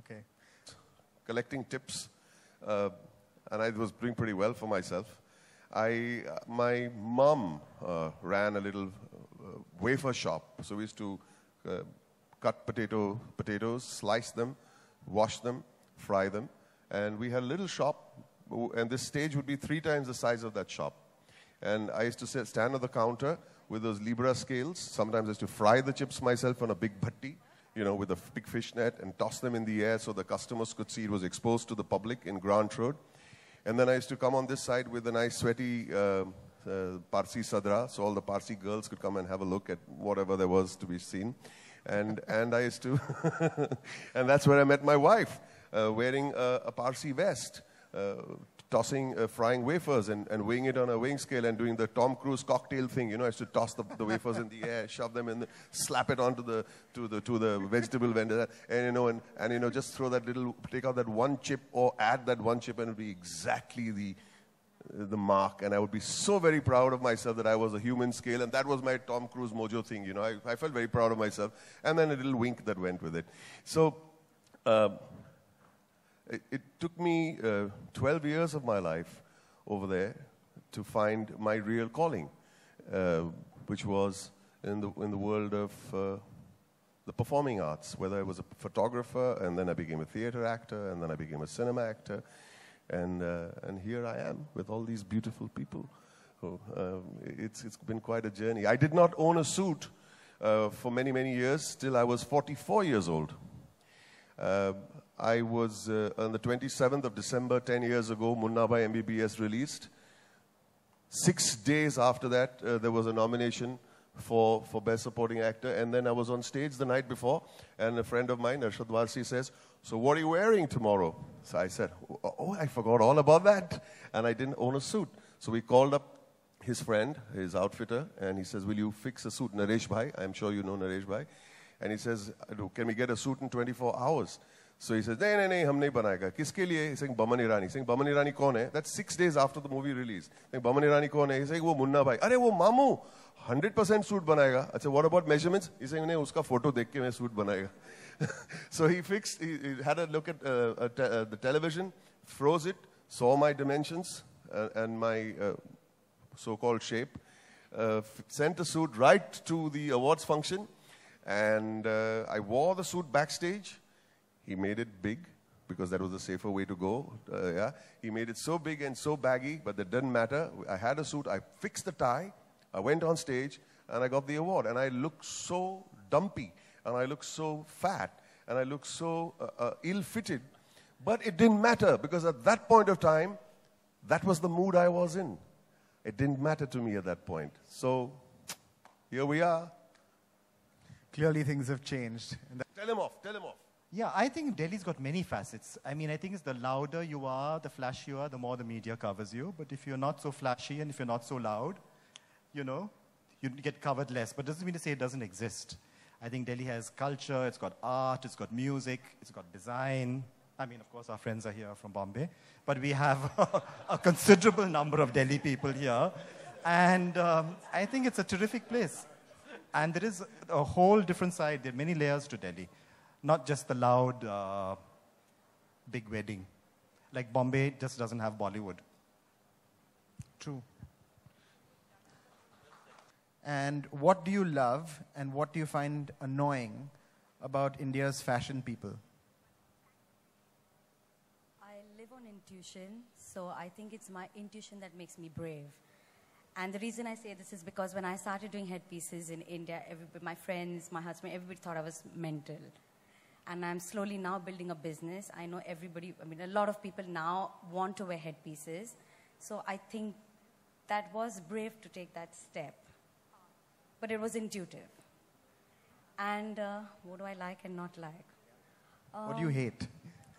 Okay. Collecting tips, and I was doing pretty well for myself. My mom ran a little wafer shop, so we used to cut potatoes, slice them, wash them, fry them, and we had a little shop, and this stage would be 3 times the size of that shop. And I used to stand on the counter with those Libra scales. Sometimes I used to fry the chips myself on a big bhatti, you know, with a big fish net, and toss them in the air so the customers could see it was exposed to the public in Grant Road. And then I used to come on this side with a nice sweaty Parsi sadra, so all the Parsi girls could come and have a look at whatever there was to be seen. And I used to, and that's where I met my wife, wearing a Parsi vest, frying wafers and weighing it on a weighing scale and doing the Tom Cruise cocktail thing. You know, I used to toss the wafers in the air, shove them in, slap it onto to the vegetable vendor, and just throw that little, take out that one chip or add that one chip, and it'd be exactly the mark. And I would be so very proud of myself that I was a human scale, and that was my Tom Cruise mojo thing. You know, I felt very proud of myself, and then a little wink that went with it. So. It took me 12 years of my life over there to find my real calling, which was in the world of the performing arts, whether I was a photographer, and then I became a theater actor, and then I became a cinema actor, and here I am with all these beautiful people. It's been quite a journey. I did not own a suit for many, many years till I was 44 years old. I was, on the 27th of December, 10 years ago, Munna Bhai MBBS released. 6 days after that, there was a nomination for Best Supporting Actor, and then I was on stage the night before, and a friend of mine, Arshad Warsi, says, "So what are you wearing tomorrow?" So I said, "Oh, I forgot all about that," and I didn't own a suit. So we called up his friend, his outfitter, and he says, "Will you fix a suit?" Naresh Bhai, I'm sure you know Naresh Bhai. And he says, "Can we get a suit in 24 hours?" So he says, "No, हम नहीं बनाएगा." किसके लिए? He's saying, "Boman Irani." He's saying, "Boman Irani कौन है?" That's 6 days after the movie release. Saying, "Boman Irani कौन है?" He's saying, "वो मुन्ना भाई." "अरे वो मामू 100% suit बनाएगा." "अच्छा, what about measurements?" He's saying, "नहीं, उसका photo देख के मैं suit बनाएगा." So he had a look at the television, froze it, saw my dimensions and my so-called shape, sent the suit right to the awards function, and I wore the suit backstage. He made it big, because that was the safer way to go. He made it so big and so baggy, but that didn't matter. I had a suit, I fixed the tie, I went on stage, and I got the award. And I looked so dumpy, and I looked so fat, and I looked so ill-fitted. But it didn't matter, because at that point of time, that was the mood I was in. It didn't matter to me at that point. So, here we are. Clearly things have changed. Tell him off, tell him off. Yeah, I think Delhi's got many facets. I mean, I think it's the louder you are, the flashier you are, the more the media covers you. But if you're not so flashy and if you're not so loud, you know, you get covered less. But it doesn't mean to say it doesn't exist. I think Delhi has culture, it's got art, it's got music, it's got design. I mean, of course, our friends are here from Bombay. But we have a considerable number of Delhi people here. And I think it's a terrific place. And there is a whole different side. There are many layers to Delhi. Not just the loud, big wedding. Like Bombay just doesn't have Bollywood. True. And what do you love and what do you find annoying about India's fashion people? I live on intuition, so I think it's my intuition that makes me brave. And the reason I say this is because when I started doing headpieces in India, my friends, my husband, everybody thought I was mental. And I'm slowly now building a business. I know everybody, I mean, a lot of people now want to wear headpieces. So I think that was brave to take that step. But it was intuitive. And what do I like and not like? What do you hate?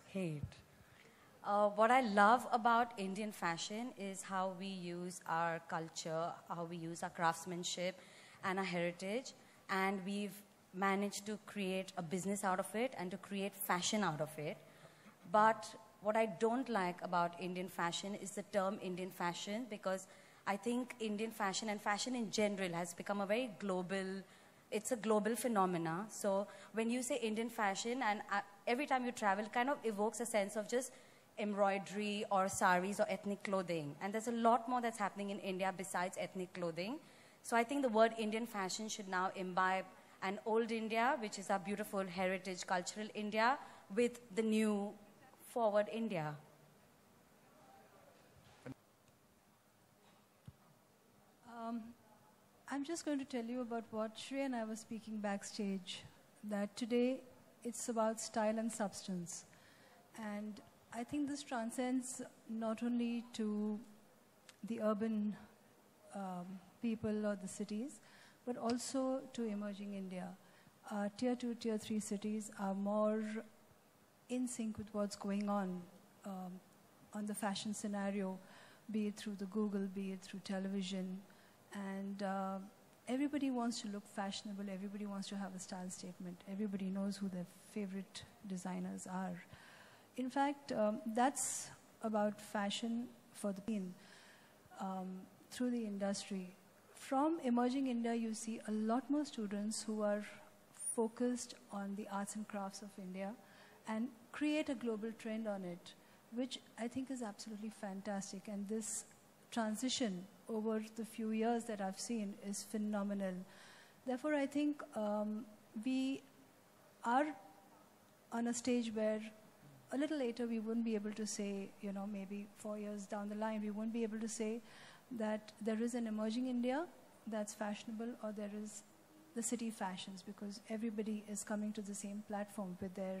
Hate. What I love about Indian fashion is how we use our culture, how we use our craftsmanship and our heritage. And we've managed to create a business out of it and to create fashion out of it. But what I don't like about Indian fashion is the term Indian fashion, because I think Indian fashion and fashion in general has become a very global, it's a global phenomena. So when you say Indian fashion, and every time you travel, kind of evokes a sense of just embroidery or saris or ethnic clothing. And there's a lot more that's happening in India besides ethnic clothing. So I think the word Indian fashion should now imbibe an old India, which is our beautiful heritage cultural India, with the new forward India. I'm just going to tell you about what Shri and I were speaking backstage, that today it's about style and substance. And I think this transcends not only to the urban people or the cities, but also to emerging India. Tier 2, Tier 3 cities are more in sync with what's going on the fashion scenario, be it through the Google, be it through television. And everybody wants to look fashionable, everybody wants to have a style statement, everybody knows who their favorite designers are. In fact, that's about fashion for the scene through the industry. From emerging India, you see a lot more students who are focused on the arts and crafts of India and create a global trend on it, which I think is absolutely fantastic. And this transition over the few years that I've seen is phenomenal. Therefore, I think we are on a stage where a little later we wouldn't be able to say, you know, maybe 4 years down the line, we won't be able to say that there is an emerging India that's fashionable or there is the city fashions, because everybody is coming to the same platform with their,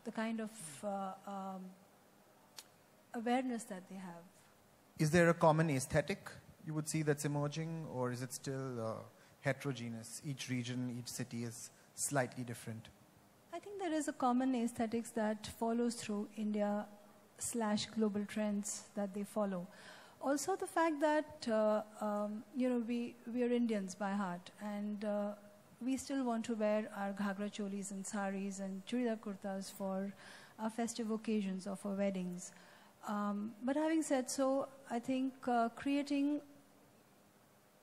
the kind of awareness that they have. Is there a common aesthetic you would see that's emerging, or is it still heterogeneous? Each region, each city is slightly different. I think there is a common aesthetics that follows through India/global trends that they follow. Also the fact that, you know, we are Indians by heart, and we still want to wear our ghagra cholis and saris and churidar kurtas for our festive occasions or for weddings. But having said so, I think creating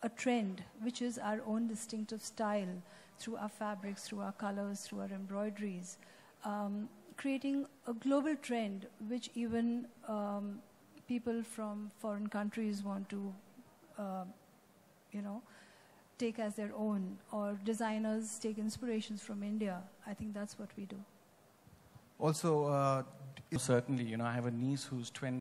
a trend which is our own distinctive style through our fabrics, through our colors, through our embroideries, creating a global trend which even people from foreign countries want to, you know, take as their own, or designers take inspirations from India. I think that's what we do. Also, certainly, you know, I have a niece who's 20.